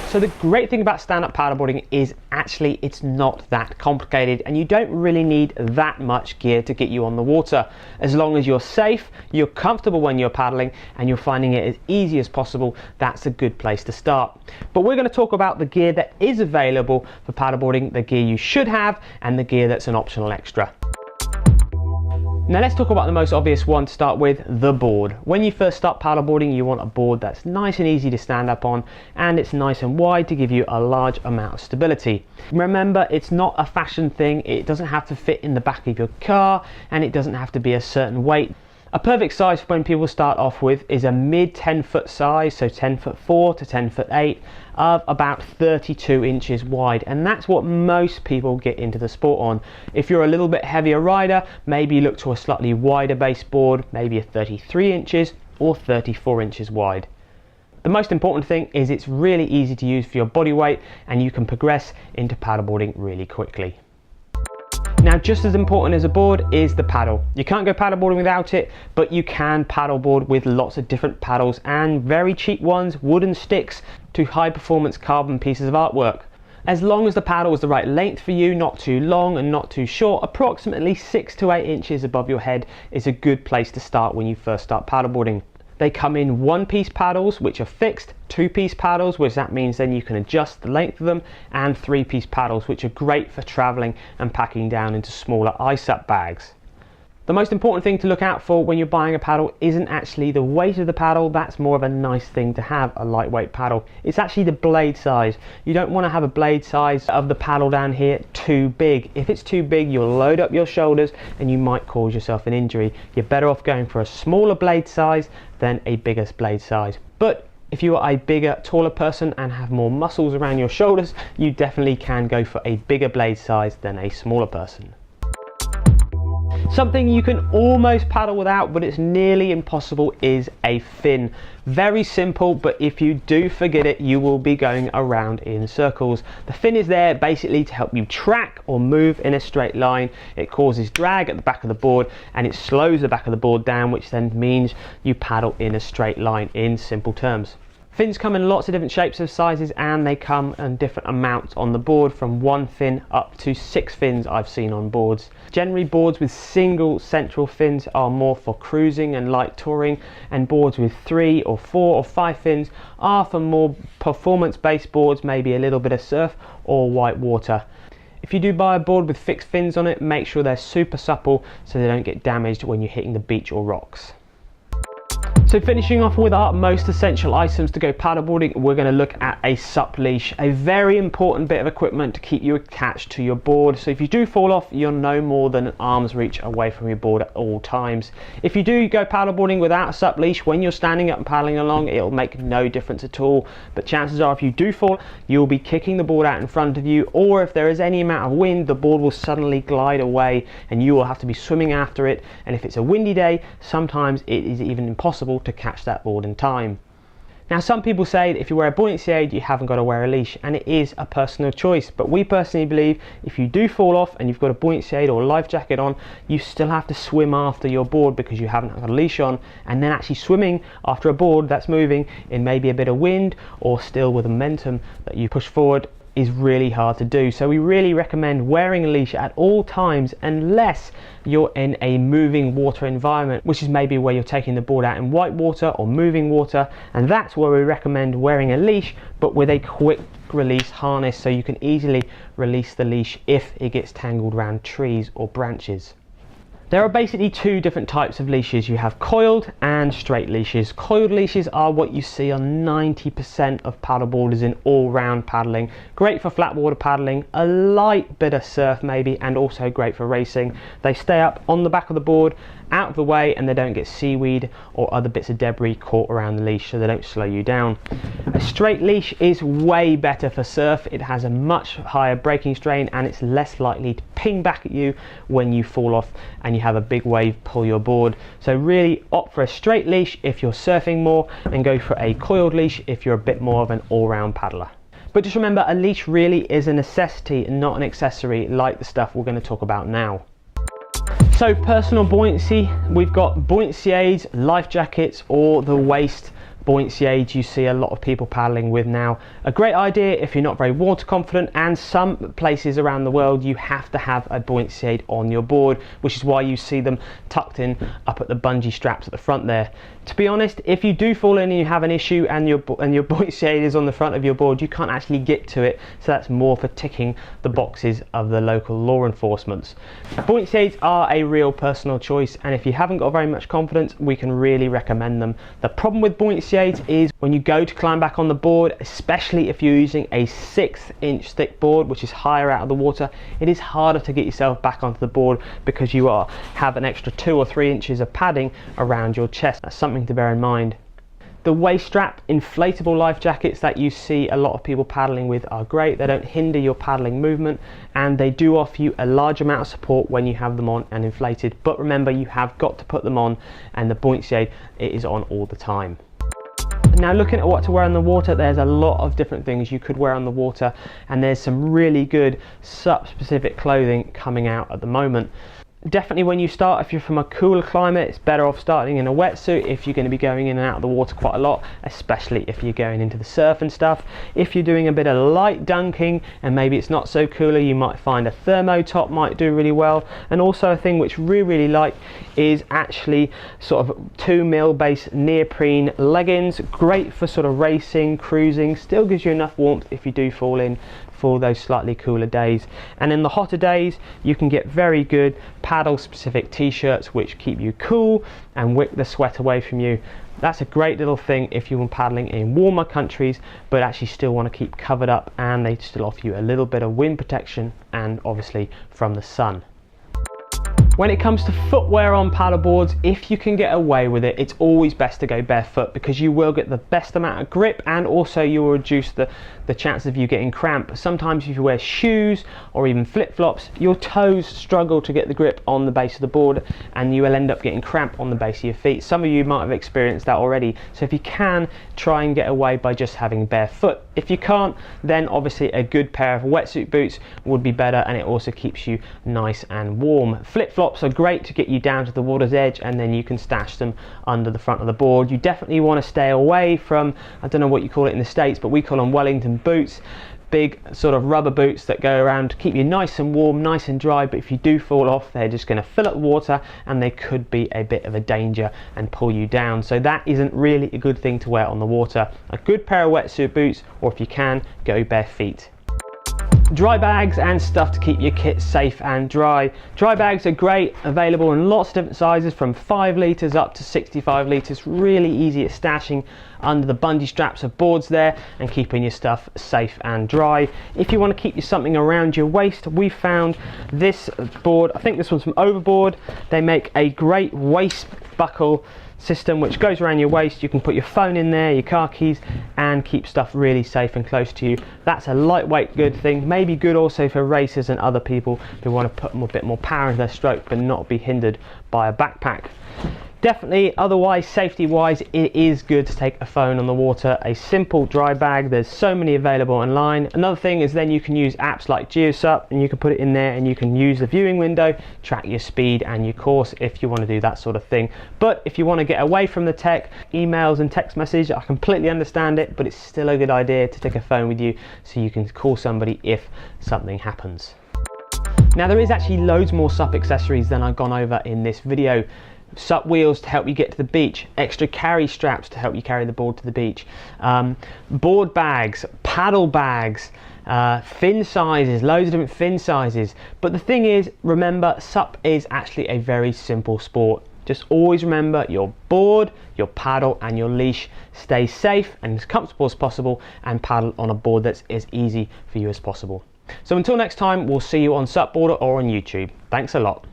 So the great thing about stand-up paddleboarding is actually it's not that complicated, and you don't really need that much gear to get you on the water. As long as you're safe, you're comfortable when you're paddling, and you're finding it as easy as possible, that's a good place to start. But we're going to talk about the gear that is available for paddleboarding, the gear you should have, and the gear that's an optional extra. Now let's talk about the most obvious one to start with, the board. When you first start paddleboarding, you want a board that's nice and easy to stand up on, and it's nice and wide to give you a large amount of stability. Remember, it's not a fashion thing. It doesn't have to fit in the back of your car, and it doesn't have to be a certain weight. A perfect size for when people start off with is a mid 10-foot size, so 10'4" to 10'8", of about 32 inches wide, and that's what most people get into the sport on. If you're a little bit heavier rider, maybe look to a slightly wider baseboard, maybe a 33 inches or 34 inches wide. The most important thing is it's really easy to use for your body weight, and you can progress into paddleboarding really quickly. Now, just as important as a board is the paddle. You can't go paddleboarding without it, but you can paddleboard with lots of different paddles, and very cheap ones, wooden sticks, to high performance carbon pieces of artwork. As long as the paddle is the right length for you, not too long and not too short, approximately 6 to 8 inches above your head is a good place to start when you first start paddleboarding. They come in one-piece paddles, which are fixed, two-piece paddles, which that means then you can adjust the length of them, and three-piece paddles, which are great for traveling and packing down into smaller SUP bags. The most important thing to look out for when you're buying a paddle isn't actually the weight of the paddle. That's more of a nice thing to have, a lightweight paddle. It's actually the blade size. You don't want to have a blade size of the paddle down here too big. If it's too big, you'll load up your shoulders and you might cause yourself an injury. You're better off going for a smaller blade size than a bigger blade size. But if you are a bigger, taller person and have more muscles around your shoulders, you definitely can go for a bigger blade size than a smaller person. Something you can almost paddle without, but it's nearly impossible, is a fin. Very simple, but if you do forget it, you will be going around in circles. The fin is there basically to help you track or move in a straight line. It causes drag at the back of the board, and it slows the back of the board down, which then means you paddle in a straight line in simple terms. Fins come in lots of different shapes and sizes, and they come in different amounts on the board, from 1 fin up to 6 fins I've seen on boards. Generally, boards with single central fins are more for cruising and light touring, and boards with 3 or 4 or 5 fins are for more performance-based boards, maybe a little bit of surf or white water. If you do buy a board with fixed fins on it, make sure they're super supple so they don't get damaged when you're hitting the beach or rocks. So finishing off with our most essential items to go paddleboarding, we're going to look at a SUP leash, a very important bit of equipment to keep you attached to your board. So if you do fall off, you're no more than an arm's reach away from your board at all times. If you do go paddleboarding without a SUP leash, when you're standing up and paddling along, it'll make no difference at all. But chances are if you do fall, you'll be kicking the board out in front of you, or if there is any amount of wind, the board will suddenly glide away and you will have to be swimming after it. And if it's a windy day, sometimes it is even impossible to catch that board in time. Now, some people say that if you wear a buoyancy aid, you haven't got to wear a leash, and it is a personal choice, but we personally believe if you do fall off and you've got a buoyancy aid or a life jacket on, you still have to swim after your board because you haven't got a leash on, and then actually swimming after a board that's moving in maybe a bit of wind or still with momentum that you push forward is really hard to do. So we really recommend wearing a leash at all times, unless you're in a moving water environment, which is maybe where you're taking the board out in white water or moving water, and that's where we recommend wearing a leash, but with a quick release harness, so you can easily release the leash if it gets tangled around trees or branches. There are basically two different types of leashes. You have coiled and straight leashes. Coiled leashes are what you see on 90% of paddleboarders in all-round paddling. Great for flat water paddling, a light bit of surf maybe, and also great for racing. They stay up on the back of the board, out of the way, and they don't get seaweed or other bits of debris caught around the leash, so they don't slow you down. A straight leash is way better for surf. It has a much higher braking strain, and it's less likely to ping back at you when you fall off and you have a big wave pull your board. So really opt for a straight leash if you're surfing more, and go for a coiled leash if you're a bit more of an all-round paddler. But just remember, a leash really is a necessity and not an accessory like the stuff we're going to talk about now. So personal buoyancy, we've got buoyancy aids, life jackets, or the waist buoyancy aids you see a lot of people paddling with now. A great idea if you're not very water confident, and some places around the world you have to have a buoyancy aid on your board, which is why you see them tucked in up at the bungee straps at the front there. To be honest, if you do fall in and you have an issue and your buoyancy aid is on the front of your board, you can't actually get to it, so that's more for ticking the boxes of the local law enforcements. Buoyancy aids are a real personal choice, and if you haven't got very much confidence, we can really recommend them. The problem with buoyancy aids is when you go to climb back on the board, especially if you're using a 6-inch thick board, which is higher out of the water, it is harder to get yourself back onto the board because you have an extra 2 or 3 inches of padding around your chest. That's something to bear in mind. The waist strap inflatable life jackets that you see a lot of people paddling with are great. They don't hinder your paddling movement, and they do offer you a large amount of support when you have them on and inflated. But remember, you have got to put them on, and the buoyancy aid, it is on all the time. Now, looking at what to wear on the water, there's a lot of different things you could wear on the water, and there's some really good SUP specific clothing coming out at the moment. Definitely when you start, if you're from a cooler climate, it's better off starting in a wetsuit if you're going to be going in and out of the water quite a lot, especially if you're going into the surf and stuff. If you're doing a bit of light dunking and maybe it's not so cooler, you might find a thermo top might do really well. And also a thing which we really like is actually sort of 2mm base neoprene leggings. Great for sort of racing, cruising, still gives you enough warmth if you do fall in for those slightly cooler days. And in the hotter days, you can get very good paddle specific t-shirts which keep you cool and wick the sweat away from you. That's a great little thing if you're paddling in warmer countries but actually still want to keep covered up, and they still offer you a little bit of wind protection and obviously from the sun. When it comes to footwear on paddleboards, if you can get away with it, it's always best to go barefoot because you will get the best amount of grip, and also you will reduce the chance of you getting cramp. Sometimes if you wear shoes or even flip-flops, your toes struggle to get the grip on the base of the board and you will end up getting cramp on the base of your feet. Some of you might have experienced that already. So if you can, try and get away by just having barefoot. If you can't, then obviously a good pair of wetsuit boots would be better, and it also keeps you nice and warm. Flip-flops are great to get you down to the water's edge, and then you can stash them under the front of the board. You definitely want to stay away from, I don't know what you call it in the States, but we call them Wellington boots. Big sort of rubber boots that go around to keep you nice and warm, nice and dry, but if you do fall off, they're just going to fill up water and they could be a bit of a danger and pull you down. So that isn't really a good thing to wear on the water. A good pair of wetsuit boots, or if you can, go bare feet. Dry bags and stuff to keep your kit safe and dry. Dry bags are great, available in lots of different sizes from 5 litres up to 65 litres. Really easy at stashing under the bungee straps of boards there and keeping your stuff safe and dry. If you want to keep something around your waist, we found this board, I think this one's from Overboard. They make a great waist buckle system which goes around your waist. You can put your phone in there, your car keys, and keep stuff really safe and close to you. That's a lightweight good thing, maybe good also for racers and other people who want to put a bit more power into their stroke but not be hindered by a backpack. Definitely, otherwise, safety wise, it is good to take a phone on the water. A simple dry bag, there's so many available online. Another thing is then you can use apps like SUP and you can put it in there and you can use the viewing window, track your speed and your course if you want to do that sort of thing. But if you want to get away from the tech, emails and text message, I completely understand it, but it's still a good idea to take a phone with you so you can call somebody if something happens. Now, there is actually loads more SUP accessories than I've gone over in this video. SUP wheels to help you get to the beach, extra carry straps to help you carry the board to the beach, board bags, paddle bags, fin sizes, loads of different fin sizes. But the thing is, remember, SUP is actually a very simple sport. Just always remember your board, your paddle and your leash. Stay safe and as comfortable as possible and paddle on a board that's as easy for you as possible. So until next time, we'll see you on SUP Boarder or on YouTube. Thanks a lot.